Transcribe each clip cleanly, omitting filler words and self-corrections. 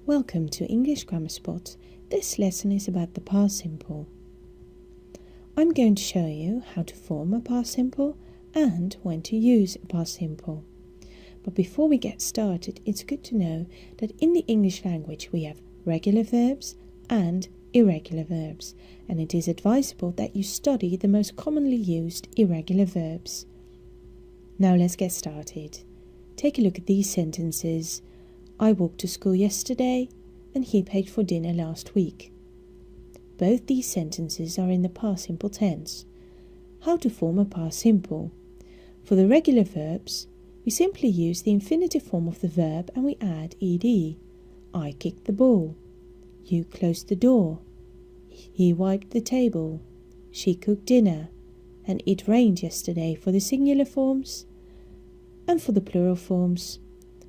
Welcome to English Grammar Spot. This lesson is about the past simple. I'm going to show you how to form a past simple and when to use a past simple. But before we get started, it's good to know that in the English language we have regular verbs and irregular verbs, and it is advisable that you study the most commonly used irregular verbs. Now let's get started. Take a look at these sentences. I walked to school yesterday and he paid for dinner last week. Both these sentences are in the past simple tense. How to form a past simple? For the regular verbs, we simply use the infinitive form of the verb and we add ed. I kicked the ball. You closed the door. He wiped the table. She cooked dinner. And it rained yesterday for the singular forms. And for the plural forms,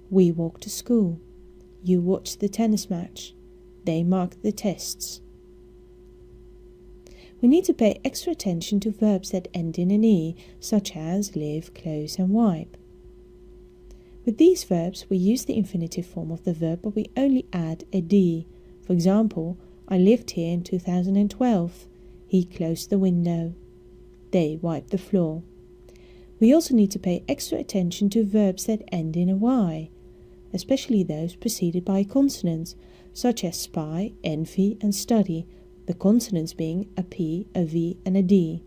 we walked to school. You watched the tennis match. They marked the tests. We need to pay extra attention to verbs that end in an E, such as live, close and wipe. With these verbs, we use the infinitive form of the verb, but we only add a D. For example, I lived here in 2012. He closed the window. They wiped the floor. We also need to pay extra attention to verbs that end in a Y, especially those preceded by a consonant, such as spy, envy and study, the consonants being a P, a V and a D.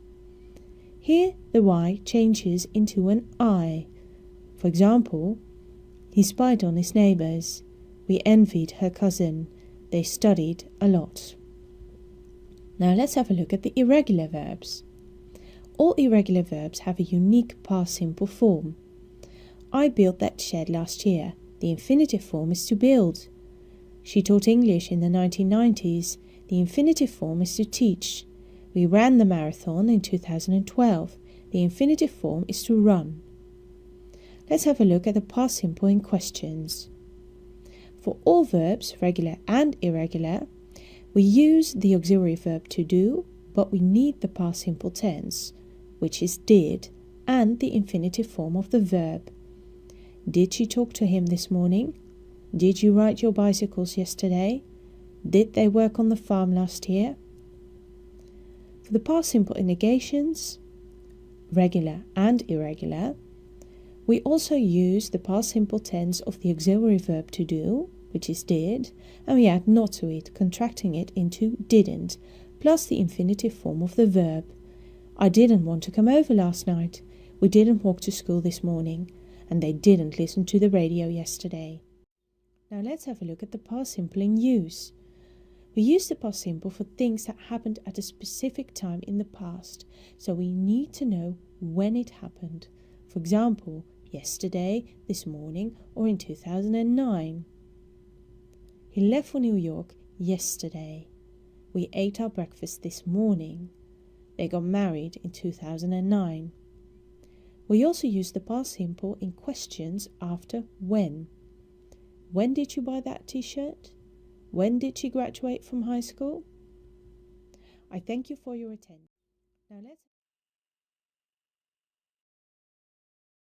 Here the Y changes into an I. For example, he spied on his neighbours. We envied her cousin. They studied a lot. Now let's have a look at the irregular verbs. All irregular verbs have a unique past simple form. I built that shed last year. The infinitive form is to build. She taught English in the 1990s. The infinitive form is to teach. We ran the marathon in 2012. The infinitive form is to run. Let's have a look at the past simple in questions. For all verbs, regular and irregular, we use the auxiliary verb to do, but we need the past simple tense, which is did, and the infinitive form of the verb. Did she talk to him this morning? Did you ride your bicycles yesterday? Did they work on the farm last year? For the past simple in negations, regular and irregular, we also use the past simple tense of the auxiliary verb to do, which is did, and we add not to it, contracting it into didn't, plus the infinitive form of the verb. I didn't want to come over last night. We didn't walk to school this morning. And they didn't listen to the radio yesterday. Now let's have a look at the past simple in use. We use the past simple for things that happened at a specific time in the past, so we need to know when it happened. For example, yesterday, this morning, or in 2009. He left for New York yesterday. We ate our breakfast this morning. They got married in 2009. We also use the past simple in questions after when. When did you buy that t-shirt? When did she graduate from high school? I thank you for your attention. Now let's